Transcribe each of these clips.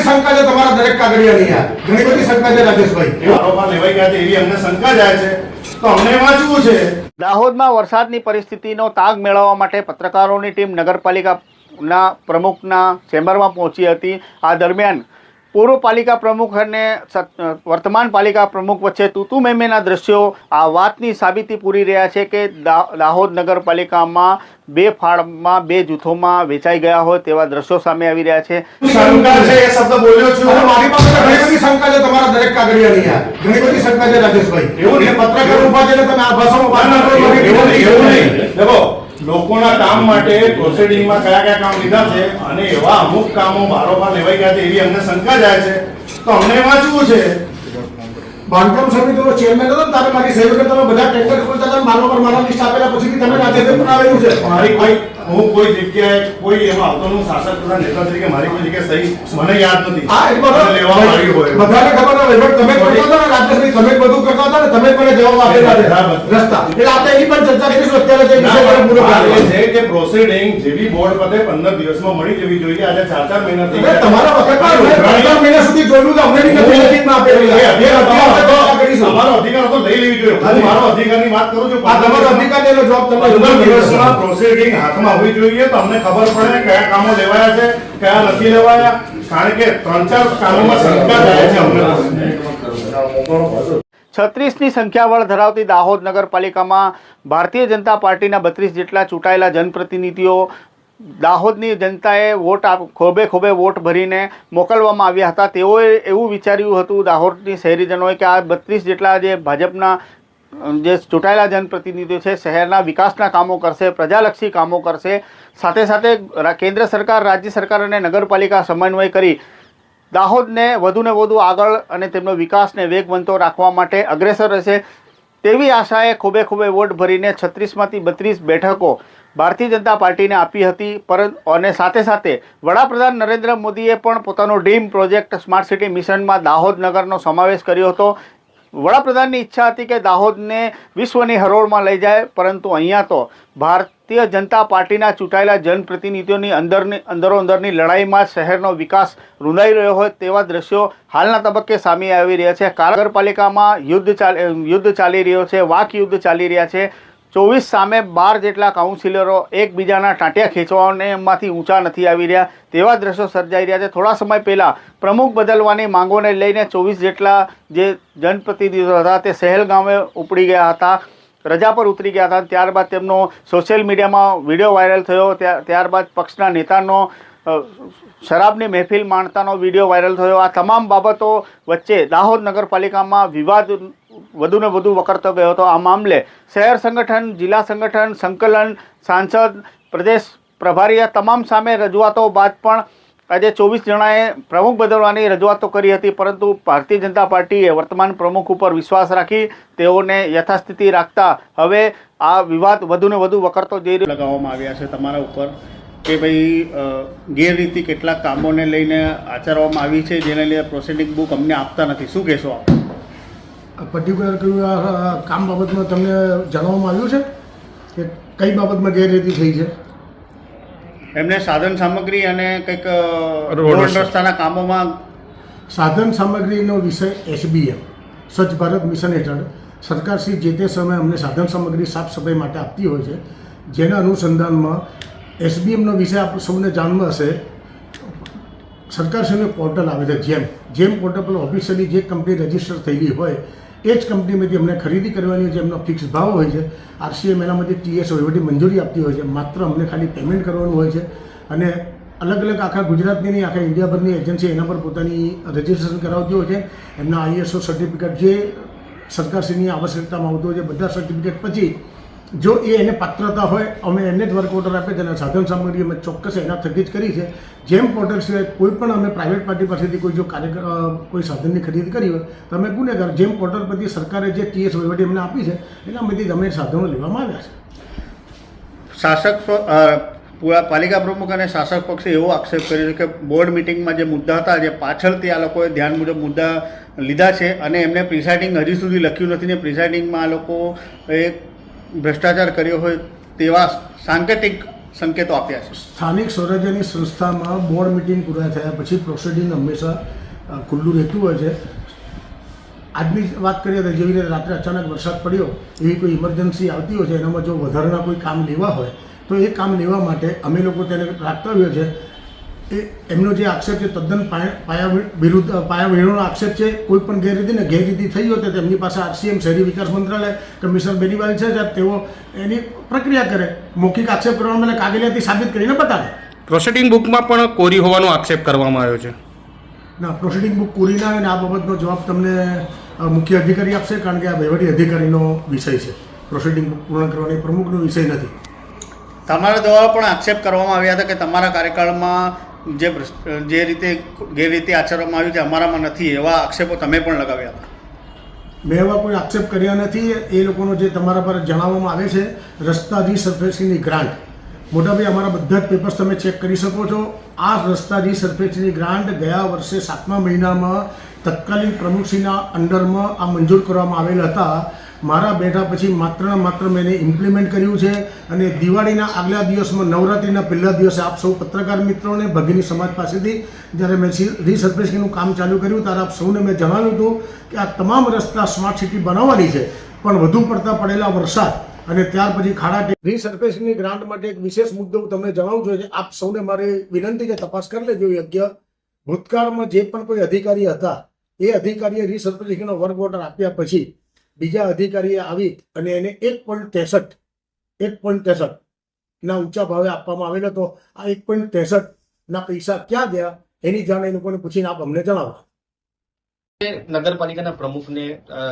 બધી શંકા છે તમારા દરેક કાગળિયાની યાર, ઘણી બધી શંકા છે રાજેશભાઈ. આરોપમાં લેવાઈ ગયા છે એવી અમને શંકા જાય છે, તો અમને વાંચવું છે. દાહોદમાં વરસાદની પરિસ્થિતિનો તાગ મેળવવા માટે પત્રકારોની ટીમ નગરપાલિકાના પ્રમુખના ચેમ્બરમાં પહોંચી હતી. આ દરમિયાન પૂર્વ પાલિકા પ્રમુખ અને વર્તમાન પાલિકા પ્રમુખ વચ્ચે તૂતુ મેમેના દ્રશ્યો આ વાતની સાબિતી પૂરી રહ્યા છે કે દાહોદ નગરપાલિકામાં બે ફાળમાં બે જૂથોમાં વેચાઈ ગયા હોય તેવા દ્રશ્યો સામે આવી રહ્યા છે. શંકા છે એ શબ્દ બોલ્યો છું. અને મારી પાસે ઘણી બધી શંકા છે તમારા દરેક કાગળિયાની યાર, ઘણી બધી શંકા છે રાજેશભાઈ. એવું નહીં, પત્રકાર ઉભા છે ને તમે આ ભાષામાં વાત ના કરો. એવું નહીં. દેખો, લોકોના કામ માટે પ્રોસિડિંગમાં કયા કયા કામ લીધા છે અને એવા અમુક કામો બારોબાર લેવાઈ ગયા છે એવી અમને શંકા જાય છે, તો અમને વાંચવું છે. બાંધકામ સમિતિનો ચેરમેન હતો ને તારે મારી સહી વગર તમે બધા ટેન્ડર ખોલતા હતા, મારો પર મારા લિસ્ટ આપેલા પછી તમે રાજેન્દ્ર પણ આવેલું છે. મારી કોઈ જગ્યાએ કોઈ એમાં આવતોનું શાસક તથા નેતા તરીકે મારી કોઈ જગ્યાએ સહી મને યાદ નથી. હા, એ બરાબર. લેવામાં આવી હોય બધાને ખબર હોય, વહીવટ તમે જ કરતા હતા ને રાજેશભાઈ, તમે જ બધું કરતા હતા ને, તમે જ મને જવાબ આપેલા છે રસ્તા. એટલે આપણે એની પણ ચર્ચા કરીશું અત્યારે જે વિષય પર પૂરો કરીએ છે કે પ્રોસિડિંગ જેવી બોર્ડ પતે 15 દિવસમાં મળી જવી જોઈએ. આજે 4 મહિના થઈ ગયા. તમારા વખતમાં 15 મહિના સુધી જોયું તો અમને બી નથી આપેલી. તમારો અધિકાર હતો લઈ લેવી જોઈએ. હું મારો અધિકારની વાત કરું છું. આ તમારો અધિકાર એનો જવાબ તમે 15 દિવસમાં પ્રોસિડિંગ હાથમાં હોવી જોઈએ, તો અમને ખબર પડે કયા કામો લેવાયા છે કયા નથી લેવાયા. કારણ કે 3-4 કામોમાં શંકા જાય છે અમને. 36ની સંખ્યાબળ ધરાવતી દાહોદ નગરપાલિકામાં ભારતીય જનતા પાર્ટીના 32 જેટલા ચૂંટાયેલા જનપ્રતિનિધિઓ દાહોદની જનતાએ ખોબે વોટ ભરીને મોકલવામાં આવ્યા હતા. તેઓએ એવું વિચાર્યું હતું દાહોદની શહેરીજનોએ કે આ 32 જેટલા જે ભાજપના જે ચૂંટાયેલા જનપ્રતિનિધિઓ છે શહેરના વિકાસના કામો કરશે, પ્રજાલક્ષી કામો કરશે, સાથે સાથે કેન્દ્ર સરકાર, રાજ્ય સરકાર અને નગરપાલિકા સમન્વય કરી દાહોદને વધુને વધુ આગળ અને તેમનો વિકાસને વેગવંતો રાખવા માટે અગ્રેસર રહેશે તેવી આશાએ ખોબે વોટ ભરીને 36માંથી 32 બેઠકો ભારતીય જનતા પાર્ટીને આપી હતી. અને સાથે સાથે વડાપ્રધાન નરેન્દ્ર મોદીએ પણ પોતાનો ડ્રીમ પ્રોજેક્ટ સ્માર્ટ સિટી મિશનમાં દાહોદ નગરનો સમાવેશ કર્યો હતો. વડાપ્રધાનની ઈચ્છા હતી કે દાહોદને વિશ્વની હરોળમાં લઈ જાય, પરંતુ અહીંયા તો ભારતીય જનતા પાર્ટીના ચૂંટાયેલા જનપ્રતિનિધિઓની અંદરોઅંદરની લડાઈમાં શહેરનો વિકાસ રૂંધાઈ રહ્યો હોય તેવા દ્રશ્યો હાલના તબક્કે સામે આવી રહ્યા છે. નગરપાલિકામાં યુદ્ધ ચાલી રહ્યો છે, વાક યુદ્ધ ચાલી રહ્યા છે. 24 સામે 12 જેટલા કાઉન્સિલરો એકબીજાના ટાંટિયા ખેંચવામાંથી ઊંચા નથી આવી રહ્યા તેવા દ્રશ્યો સર્જાઈ રહ્યા છે. થોડા સમય પહેલાં પ્રમુખ બદલવાની માંગોને લઈને 24 જેટલા જે જનપ્રતિનિધિઓ હતા તે સહેલગામે ઉપડી ગયા હતા, રજા પર ઉતરી ગયા હતા. ત્યારબાદ તેમનો સોશિયલ મીડિયામાં વિડીયો વાયરલ થયો. ત્યારબાદ પક્ષના નેતાનો શરાબની મહેફિલ માણતાનો વિડીયો વાયરલ થયો. આ તમામ બાબતો વચ્ચે દાહોદ નગરપાલિકામાં વિવાદ વધુને વધુ વકરતો ગયો હતો. આ મામલે શહેર સંગઠન, જિલ્લા સંગઠન, સંકલન, સાંસદ, પ્રદેશ પ્રભારી આ તમામ સામે રજૂઆતો બાદ પણ આજે 24 જણાએ પ્રમુખ બદલવાની રજૂઆતો કરી હતી, પરંતુ ભારતીય જનતા પાર્ટીએ વર્તમાન પ્રમુખ ઉપર વિશ્વાસ રાખી તેઓને યથાસ્થિતિ રાખતા હવે આ વિવાદ વધુને વધુ વકરતો જઈ રહ્યો લગાવવામાં આવ્યા છે તમારા ઉપર કે ભાઈ ગેરરીતિ કેટલાક કામોને લઈને આચરવામાં આવી છે જેને લીધે પ્રોસિડિંગ બુક અમને આપતા નથી. શું કહેશો આપ? પર્ટિક્યુલર કયું કામ બાબતમાં તમને જણાવવામાં આવ્યું છે કે કઈ બાબતમાં ગેરરીતિ થઈ છે? એમને સાધન સામગ્રી અને કંઈક રોડ રસ્તાના કામોમાં સાધન સામગ્રીનો વિષય SBM સ્વચ્છ ભારત મિશન હેઠળ સરકારશ્રી જે તે સમયે અમને સાધન સામગ્રી સાફ સફાઈ માટે આપતી હોય છે, જેના અનુસંધાનમાં SBMનો વિષય આપ સૌને જાણવા હશે. સરકારશ્રીનું પોર્ટલ આવે છે જેમ પોર્ટલ પર ઓફિશિયલી જે કંપની રજિસ્ટર થયેલી હોય એ જ કંપનીમાંથી અમને ખરીદી કરવાની હોય છે. એમનો ફિક્સ ભાવ હોય છે. RCM એનામાંથી TS વહીવટી મંજૂરી આપતી હોય છે. માત્ર અમને ખાલી પેમેન્ટ કરવાનું હોય છે. અને અલગ અલગ આખા ગુજરાતની નહીં, આખા ઇન્ડિયાભરની એજન્સી એના પર પોતાની રજિસ્ટ્રેશન કરાવતી હોય છે. એમના ISO સર્ટિફિકેટ જે સરકારશ્રીની આવશ્યકતામાં આવતું હોય છે, બધા સર્ટિફિકેટ પછી જો એને પાત્રતા હોય અમે એને જ વર્ક ઓર્ડર આપે છે. અને સાધન સામગ્રી અમે ચોક્કસ એના થકી જ કરી છે. જેમ પોર્ટલ સિવાય કોઈ પણ અમે પ્રાઇવેટ પાર્ટી પાસેથી કોઈ જો કોઈ સાધનની ખરીદી કરી હોય તો અમે ગુનેગાર. જેમ પોર્ટલ પરથી સરકારે જે TS વહીવટી અમને આપી છે એનામાંથી અમે સાધનો લેવામાં આવ્યા છે. શાસક પાલિકા પ્રમુખ અને શાસક પક્ષે એવો આક્ષેપ કર્યો છે કે બોર્ડ મિટિંગમાં જે મુદ્દા હતા જે પાછળથી આ લોકોએ ધ્યાન મુજબ મુદ્દા લીધા છે અને એમને પ્રિસાઇડિંગ હજી સુધી લખ્યું નથી ને પ્રિસાઇડિંગમાં આ લોકોએ ભ્રષ્ટાચાર કર્યો હોય તેવા સાંકેતિક સંકેતો આપ્યા છે? સ્થાનિક સ્વરાજ્યની સંસ્થામાં બોર્ડ મિટિંગ પૂરા થયા પછી પ્રોસિડિંગ હંમેશા ખુલ્લું રહેતું હોય છે. આજની જ વાત કરીએ તો જેવી રીતે રાત્રે અચાનક વરસાદ પડ્યો, એવી કોઈ ઇમરજન્સી આવતી હોય છે, એનામાં જો વધારાના કોઈ કામ લેવા હોય તો એ કામ લેવા માટે અમે લોકો તેને રાખતા હોઈએ છીએ. એમનો જે આક્ષેપ છે તદ્દન પાયા આક્ષેપ છે. કોઈ પણ ગેરરીતિ થઈ હોય તો તેમની પાસે RCM શહેરી વિકાસ મંત્રાલય કમિશનર બેનીવાલ છે, જ્યારે તેઓ એની પ્રક્રિયા કરે. મૌખિક આક્ષેપ કરવાના મને કાગળિયાથી સાબિત કરીને બતાવે. પ્રોસિડિંગ બુકમાં પણ કોરી હોવાનો આક્ષેપ કરવામાં આવ્યો છે. ના, પ્રોસિડિંગ બુક પૂરી ના હોય ને આ બાબતનો જવાબ તમને મુખ્ય અધિકારી આપશે, કારણ કે આ વહીવટી અધિકારીનો વિષય છે. પ્રોસિડિંગ બુક પૂર્ણ કરવાનો એ પ્રમુખનો વિષય નથી. તમારા દ્વારા પણ આક્ષેપ કરવામાં આવ્યા હતા કે તમારા કાર્યકાળમાં જે રીતે ગેરરીતિ આચરવામાં આવી છે અમારામાં નથી, એવા આક્ષેપો તમે પણ લગાવ્યા હતા. મેં એવા કોઈ આક્ષેપ કર્યા નથી. એ લોકોનો જે તમારા પર જણાવવામાં આવે છે રસ્તા રીસર્ફેસિંગની ગ્રાન્ટ, મોટાભાઈ અમારા બધા જ પેપર્સ તમે ચેક કરી શકો છો. આ રસ્તા રીસર્ફેસિંગની ગ્રાન્ટ ગયા વર્ષે 7મા મહિનામાં તત્કાલીન પ્રમુખશ્રીના અંડરમાં આ મંજૂર કરવામાં આવેલ હતા. મારા બેઠા પછી માત્ર ને માત્ર મેં એને ઇમ્પ્લિમેન્ટ કર્યું છે. અને દિવાળીના આગલા દિવસમાં, નવરાત્રિના પહેલા દિવસે આપ સૌ પત્રકાર મિત્રોને ભગીની સમાજ પાસેથી જ્યારે મેં રીસર્ફેસિંગનું કામ ચાલુ કર્યું ત્યારે આપ સૌને મેં જણાવ્યું હતું કે આ તમામ રસ્તા સ્માર્ટ સિટી બનાવવાની છે, પણ વધુ પડતા પડેલા વરસાદ અને ત્યાર પછી ખાડા રીસર્ફેસિંગની ગ્રાન્ટ માટે એક વિશેષ મુદ્દો હું તમને જણાવું છું. આપ સૌને મારી વિનંતી છે, તપાસ કરી લેજો યોગ્ય. ભૂતકાળમાં જે પણ કોઈ અધિકારી હતા એ અધિકારીએ રીસર્ફેસિંગનો વર્ક ઓર્ડર આપ્યા પછી બીજા અધિકારીએ આવી અને એને 1.63 ના ઊંચા ભાવે આપવામાં આવેલો હતો. આ 1.63 ના પૈસા ક્યાં ગયા એની જાણ એ લોકોને પૂછીને આપ અમને જણાવો. નગરપાલિકાના પ્રમુખને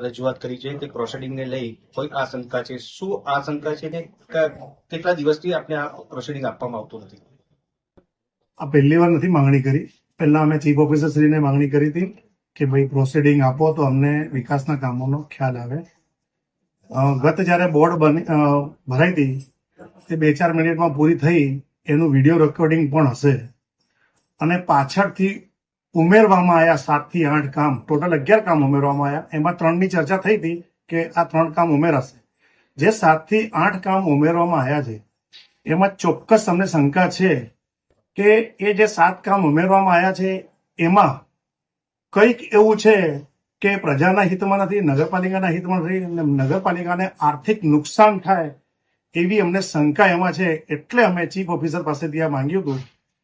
રજૂઆત કરી છે કે પ્રોસિડિંગને લઈ કોઈ આશંકા છે. શું આશંકા છે ને કેટલા દિવસથી આપણે આ પ્રોસિડિંગ આપવામાં આવતું નથી? આ પહેલી વાર નથી માંગણી કરી. પહેલા અમે ચીફ ઓફિસર શ્રીને માંગણી કરી હતી કે ભાઈ પ્રોસિડિંગ આપો તો અમને વિકાસના કામોનો ખ્યાલ આવે. ગત જ્યારે બોર્ડ ભરાઈ હતી તે 2-4 મિનિટમાં પૂરી થઈ, એનું વિડીયો રેકોર્ડિંગ પણ હશે. અને પાછળથી ઉમેરવામાં આવ્યા 7 થી 8 કામ, ટોટલ 11 કામ ઉમેરવામાં આવ્યા. એમાં 3ની ચર્ચા થઈ હતી કે આ 3 કામ ઉમેરાશે. જે 7 થી 8 કામ ઉમેરવામાં આવ્યા છે એમાં ચોક્કસ અમને શંકા છે કે એ જે 7 કામ ઉમેરવામાં આવ્યા છે એમાં કંઈક એવું છે કે પ્રજાના હિતમાં નથી, નગરપાલિકાના હિતમાં નથી, નગરપાલિકાને આર્થિક નુકસાન થાય એવી અમને શંકા એમાં છે. એટલે અમે ચીફ ઓફિસર પાસેથી આ માંગ્યું હતું,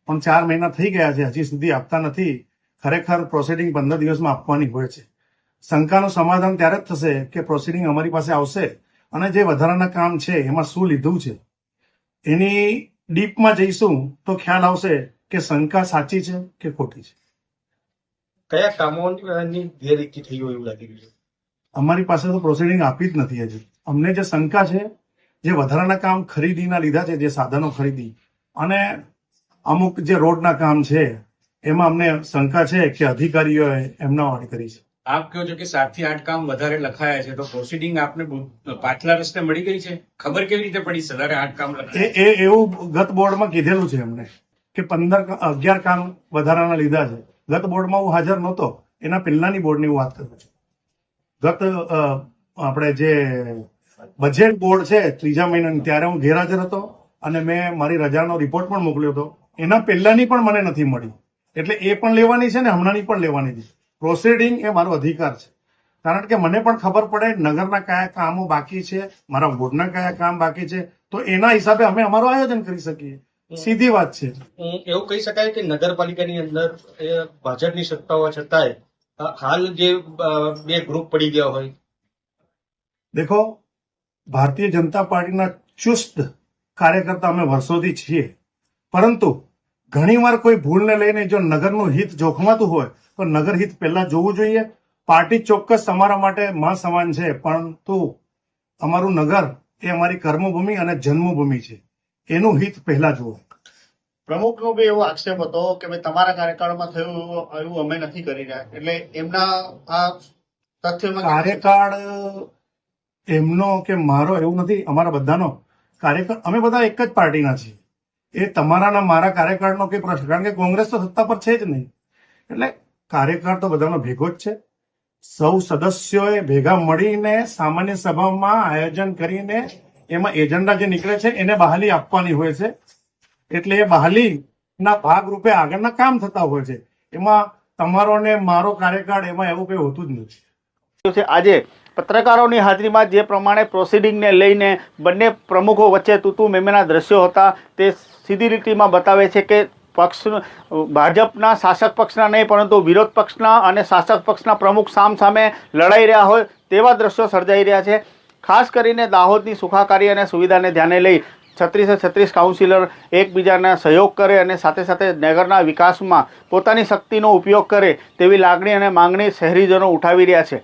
પણ 4 મહિના થઈ ગયા છે, હજી સુધી આપતા નથી. ખરેખર પ્રોસિડિંગ 15 દિવસમાં આપવાની હોય છે. શંકાનું સમાધાન ત્યારે જ થશે કે પ્રોસિડિંગ અમારી પાસે આવશે અને જે વધારાના કામ છે એમાં શું લીધું છે એની ડીપમાં જઈશું તો ખ્યાલ આવશે કે શંકા સાચી છે કે ખોટી છે. કયા કામોની ગેરરીતિ થઈ હોય એવું લાગી રહ્યું છે? અમારી પાસે તો પ્રોસિડિંગ આપી જ નથી હજી. અમને જે શંકા છે, જે વધારાના કામ ખરીદીના લીધા છે, જે સાધનો ખરીદી અને અમુક જે રોડના કામ છે એમાં અમને શંકા છે કે અધિકારીઓએ એમના વાળી કરી છે. આપ કહો છો કે 7 થી 8 કામ વધારે લખાયા છે, તો પ્રોસિડિંગ આપને પાછલા રસ્તે મળી ગઈ છે? ખબર કેવી રીતે પડી વધારે 8 કામ લખાયા? એવું ગત બોર્ડમાં કીધેલું છે એમને કે 11 કામ વધારાના લીધા છે. ગત બોર્ડમાં હું હાજર નહોતો, એના પહેલાની બોર્ડની હું વાત કરું છું. ગત આપણે જે બજેટ બોર્ડ છે 3જા મહિનાની, ત્યારે હું ગેરહાજર હતો અને મેં મારી રજાનો રિપોર્ટ પણ મોકલ્યો હતો. એના પહેલાની પણ મને નથી મળી, એટલે એ પણ લેવાની છે ને હમણાંની પણ લેવાની છે. પ્રોસિડિંગ એ મારો અધિકાર છે, કારણ કે મને પણ ખબર પડે નગરના કયા કામો બાકી છે, મારા બોર્ડના કયા કામ બાકી છે, તો એના હિસાબે અમે અમારું આયોજન કરી શકીએ. સીધી વાત છે. એવું કહી શકાય કે નગરપાલિકાની અંદર ભાજપની સત્તા હોવા છતાંય હાલ જે 2 ગ્રુપ પડી ગયા હોય. દેખો, ભારતીય જનતા પાર્ટીના ચુસ્ત કાર્યકર્તા અમે વર્ષોથી છીએ, પરંતુ ઘણીવાર કોઈ ભૂલને લઈને જો નગરનું હિત જોખમાતું હોય તો નગર હિત પહેલા જોવું જોઈએ. પાર્ટી ચોક્કસ અમારા માટે માં સમાન છે, પરંતુ અમારું નગર એ અમારી કર્મભૂમિ અને જન્મભૂમિ છે, એનું હિત પહેલા જુઓ. પ્રમુખનો બી એવો આક્ષેપ હતો કે ભાઈ તમારા કાર્યકાળમાં થયું એવું અમે નથી કરી રહ્યા, એટલે એમના આ તથ્યમાં કાર્યકાળ એમનો કે મારો એવું નથી, અમારા બધાનો કાર્યકાળ. અમે બધા એક જ પાર્ટીના છીએ. એ તમારા મારા કાર્યકાળનો કઈ પ્રશ્ન, કારણ કે કોંગ્રેસ તો સત્તા પર છે જ નહીં. એટલે કાર્યકાળ તો બધાનો ભેગો જ છે. સૌ સદસ્યોએ ભેગા મળીને સામાન્ય સભામાં આયોજન કરીને એમાં એજન્ડા જે નીકળે છે એને બહાલી આપવાની હોય છે. એટલે એ બહાલીના ભાગરૂપે આગળના કામ થતા હોય છે. એમાં તમારો ને મારો કાર્યકાળ એમાં એવું કંઈ હોતું જ નથી. છે આજે પત્રકારોની હાજરીમાં જે પ્રમાણે પ્રોસિડિંગને લઈને બંને પ્રમુખો વચ્ચે તૂતુ મેમેના દ્રશ્યો હતા તે સીધી રીતમાં બતાવે છે કે ભાજપના શાસક પક્ષના નહીં પરંતુ વિરોધ પક્ષના અને શાસક પક્ષના પ્રમુખ સામે લડાઈ રહ્યા હોય તેવા દ્રશ્યો સર્જાઈ રહ્યા છે. ખાસ કરીને દાહોદની સુખાકારી અને સુવિધાને ધ્યાને લઈ 36 કાઉન્સિલર એકબીજાના સહયોગ કરે અને સાથે સાથે નગરના વિકાસમાં પોતાની શક્તિનો ઉપયોગ કરે તેવી લાગણી અને માંગણી શહેરીજનો ઉઠાવી રહ્યા છે.